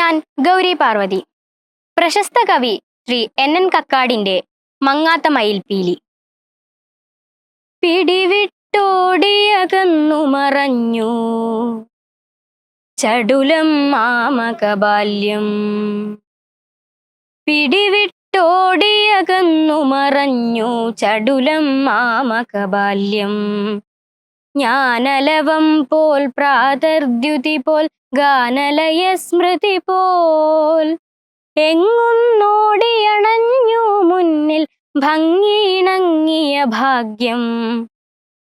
ഞാൻ ഗൗരി പാർവതി. പ്രശസ്ത കവി ശ്രീ NN കക്കാടിന്റെ മങ്ങാത്ത മയിൽപീലി. പിടിവിട്ടോടിയകന്നു മറഞ്ഞു ചടുലം മാമക ബാല്യം. പിടിവിട്ടോടിയകന്നു മറഞ്ഞു ചടുലം മാമക ബാല്യം. ജ്ഞാനലവം പോൽ പ്രാതർദ്യുതി പോൽ ഗാനലയ സ്മൃതി പോൽ എങ്ങുന്നോടിയണഞ്ഞു മുന്നിൽ ഭംഗിയിണങ്ങിയ ഭാഗ്യം.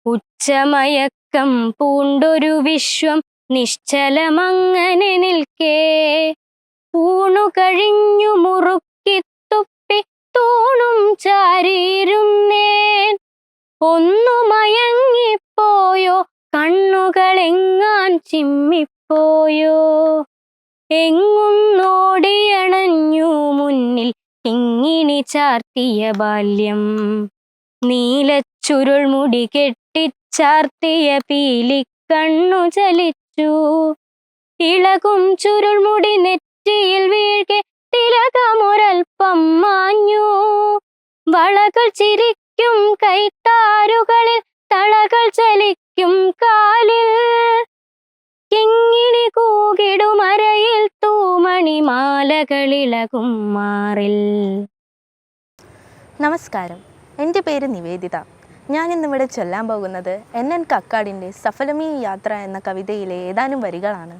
ഉച്ചമയക്കം പൂണ്ടൊരു വിശ്വം നിശ്ചലമങ്ങനെ നിൽക്കേ, പൂണു കഴിഞ്ഞു മുറുക്കിത്തുപ്പി തൂണും ചാരിയിരുന്നേൻ. ഒന്നു മയങ്ങിപ്പോയോ കണ്ണുകളെങ്ങാൻ ചിമ്മിപ്പോയോ, എങ്ങുന്നോടിയണഞ്ഞു മുന്നിൽ ഇങ്ങിണി ചാർത്തിയ ബാല്യം. നീലച്ചുരുൾ മുടി കെട്ടിച്ചാർത്തിയ പീലിക്കണ്ണു ചലിച്ചു, ഇളകും ചുരുൾമുടി നെറ്റിയിൽ വീഴ്കെ തിലകമൊരൽപ്പം മാഞ്ഞു. വളകൾ ചിരിക്കും കൈത്താരുകളിൽ തളകൾ ചലിക്കും കാലിൽ, കിങ്ങിണി കൂകിടുമരയിൽ തൂമണിമാലകളിളകും മാറിൽ. നമസ്കാരം, എൻ്റെ പേര് നിവേദിത. ഞാനിന്നിവിടെ ചൊല്ലാൻ പോകുന്നത് NN കക്കാടിൻ്റെ സഫലമീ യാത്ര എന്ന കവിതയിലെ ഏതാനും വരികളാണ്.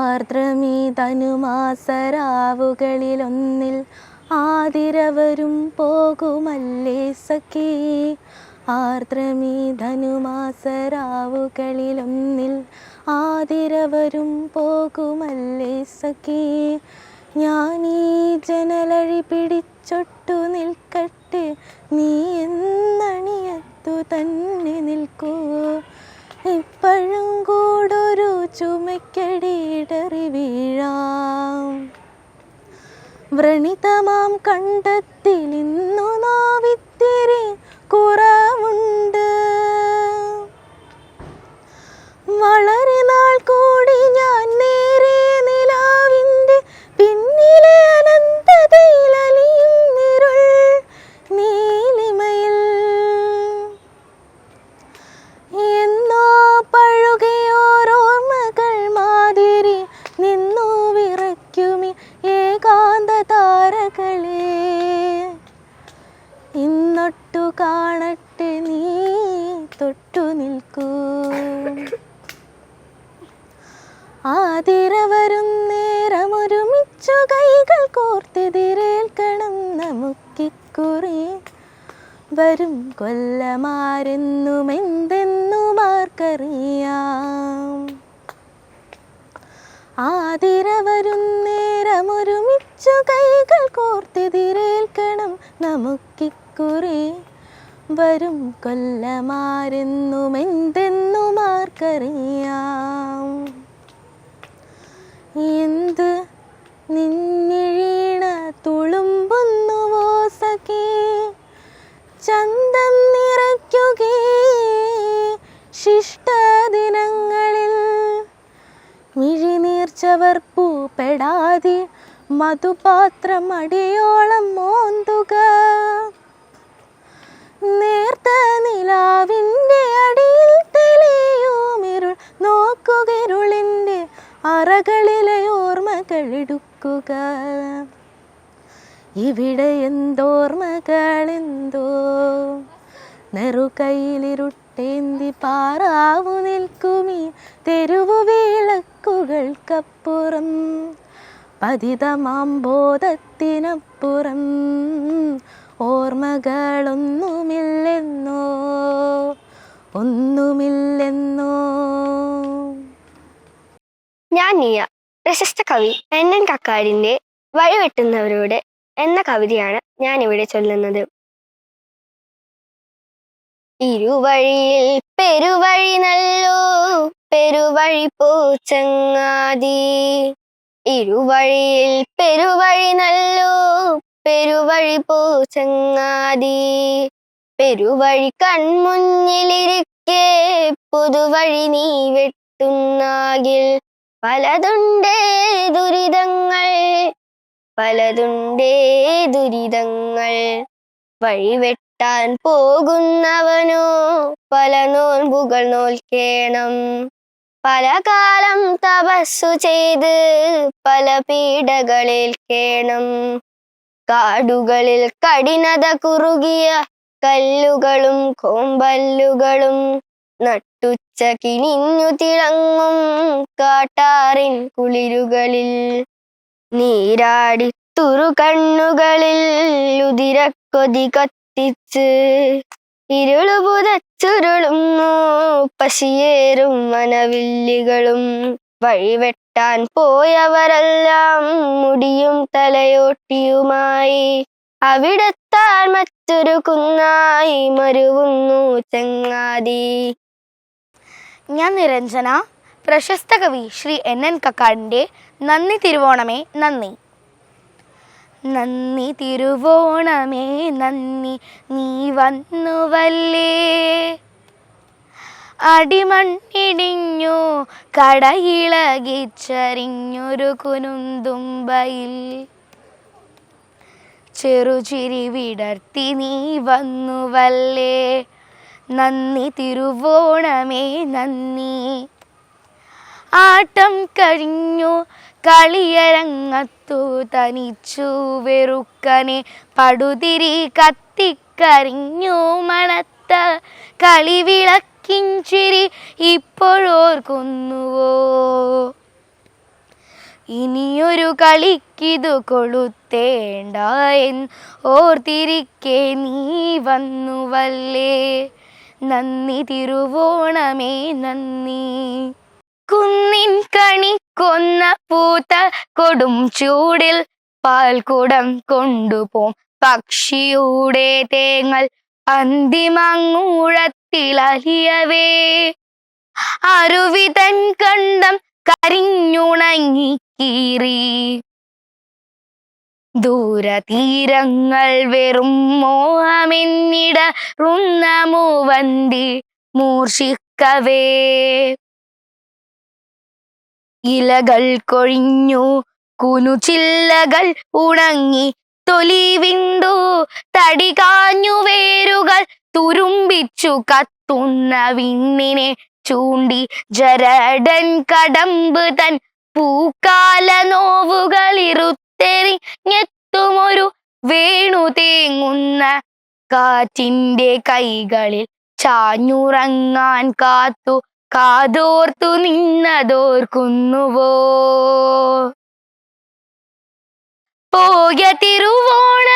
ആർദ്രമീ ധനുമാസരാവുകളിലൊന്നിൽ ആതിരവരും പോകുമല്ലേ സഖി. ആർദ്രമീ ധനുമാസരാവുകളിലൊന്നിൽ ആതിരവരും പോകുമല്ലേ സഖി. ഞാനീ ജനലഴി പിടിച്ചൊട്ടു നിൽക്കട്ടെ, നീ എന്നണിയത്തു തന്നെ നിൽക്കൂ. ഇപ്പോഴും കൂടൊരു ചുമക്കടിയിടറി വീഴാം. വ്രണിതമാം കണ്ടത്തിൽ ഇന്നു നാവിത്തിരി കുറവുണ്ട്. വളരെ നാൾ കൂടി ഞാൻ നേരെ നിലാവിൻ്റെ പിന്നിലെ അനന്തതയിൽ അലിയുന്നിരുൾ നീലിമയിൽ. എന്നോ പഴുകയോരോർമ്മകൾ മാതിരി നിന്നു വിറയ്ക്കുമി ഏകാന്ത താരകളെ. ഇന്നൊട്ടു കാണട്ടെ നീ തൊട്ടു നിൽക്കൂ. ആതിരവരും നേരമൊരുമിച്ചു കൈകൾ കോർത്തെതിരേൽക്കണം നമുക്കിക്കുറി. വരും കൊല്ലമാരെന്നും എന്തെന്നും ആർക്കറിയാം. ആതിരവരും നേരമൊരുമിച്ചു കൈകൾ കോർത്തെതിരേൽക്കണം നമുക്കിക്കുറി. വരും കൊല്ലമാരെന്നും എന്തെന്നും ആർക്കറിയാം. എന്ത് നിന്നിഴീണ തുളുമ്പുന്നുവോ സഖി, ചന്തം നിറയ്ക്കുകേ ശിഷ്ടദിനങ്ങളിൽ. മിഴിനീർച്ചവർ പൂപ്പെടാതെ മധുപാത്രം അടിയോളം മോന്തുക. നേർത്ത നിലാവിൻ്റെ അടിയിൽ തെളിയുമിരുൾ നോക്കുകരുളിൻ്റെ അറകളിലെ ഓർമ്മകളെടുക്കുക. ഇവിടെ എന്തോർമ്മകളെന്തോ നെറുകയിലിരുട്ടേന്തി പാറാവു നിൽക്കുമീ തെരുവു വിളക്കുകൾക്കപ്പുറം. പതിതമാം ബോധത്തിനപ്പുറം ഓർമ്മകളൊന്നുമില്ലെന്നോ, ഒന്നുമില്ലെന്നോ. ഞാൻ നിയ. പ്രശസ്ത കവി NN കക്കാടിന്റെ വഴിവെട്ടുന്നവരോട് എന്ന കവിതയാണ് ഞാൻ ഇവിടെ ചൊല്ലുന്നത്. ഇരുവഴിയിൽ പെരുവഴി നല്ലോ പെരുവഴി പൂച്ചങ്ങാതി. ഇരുവഴിയിൽ പെരുവഴി നല്ലോ പെരുവഴി പൂച്ചങ്ങാതി. പെരുവഴി കൺമുന്നിലിരിക്കെ പുതുവഴി നീ വെട്ടുന്നാകിൽ പലതുണ്ടേ ദുരിതങ്ങൾ, പലതുണ്ടേ ദുരിതങ്ങൾ. വഴിവെട്ടാൻ പോകുന്നവനോ പല നോൻപുകൾ നോൽക്കേണം. പല കാലം തപസ്സു ചെയ്ത് പല പീഡകളേൽക്കേണം. കാടുകളിൽ കഠിനത കുറുകിയ കല്ലുകളും കോമ്പല്ലുകളും നട്ടുച്ച കിണിഞ്ഞു തിളങ്ങും കാട്ടാറിൻ കുളിരുകളിൽ നീരാടി തുറുകണ്ണുകളിൽ ഉതിരക്കൊതി കത്തിച്ച് ഇരുളു പുതച്ചുരുളുന്നു പശിയേറും മനവില്ലികളും. വഴിവെട്ടാൻ പോയവരെല്ലാം മുടിയും തലയോട്ടിയുമായി അവിടെത്താൻ മറ്റൊരു കുന്നായി മരുവുന്നു ചങ്ങാതി. ഞാൻ നിരഞ്ജന. പ്രശസ്ത കവി ശ്രീ NN കക്കാടിൻ്റെ നന്ദി തിരുവോണമേ നന്ദി. നന്ദി തിരുവോണമേ നന്ദി, നീ വന്നുവല്ലേ. അടിമണ്ണിടിഞ്ഞു കടയിളകിച്ചരിഞ്ഞൊരു കുനുന്തുമ്പയിൽ ചെറുചിരി വിടർത്തി നീ വന്നുവല്ലേ. നന്ദി തിരുവോണമേ നന്ദി. ആട്ടം കഴിഞ്ഞു കളിയരങ്ങത്തു തനിച്ചു വെറുക്കനെ പടുതിരി കത്തിക്കരിഞ്ഞു മണത്ത കളിവിളക്കിഞ്ചിരി ഇപ്പോഴോർക്കുന്നുവോ. ഇനിയൊരു കളിക്കിതു കൊളുത്തേണ്ട എന്ന് ഓർത്തിരിക്കെ നീ വന്നുവല്ലേ. നന്ദി തിരുവോണമേ നന്ദി. കുന്നിൻ കണിക്കൊന്ന പൂത്ത കൊടും ചൂടിൽ പാൽക്കുടം കൊണ്ടുപോം പക്ഷിയുടെ തേങ്ങൽ അന്തിമങ്ങൂഴത്തിലലിയവേ. അരുവിതൻ കണ്ടം കരിഞ്ഞുണങ്ങി കീറി ദൂരതീരങ്ങൾ വെറും മോഹമെന്നിടറുന്ന മൂവന്തി മൂർഷിക്കവേ. ഇലകൾ കൊഴിഞ്ഞു കുനുചില്ലകൾ ഉണങ്ങി തൊലി വിണ്ടു തടി കാഞ്ഞു വേരുകൾ തുരുമ്പിച്ചു കത്തുന്ന വിണ്ണിനെ ചൂണ്ടി ജരടൻ കടമ്പ് തൻ പൂക്കാല നോവുകളിറുത്തെറിഞ്ഞെത്തുമൊരു വേണു തേങ്ങുന്ന കാറ്റിന്റെ കൈകളിൽ ചാഞ്ഞുറങ്ങാൻ കാത്തു കാതോർത്തു നിന്നതോർക്കുന്നുവോ. പോയ തിരുവോണ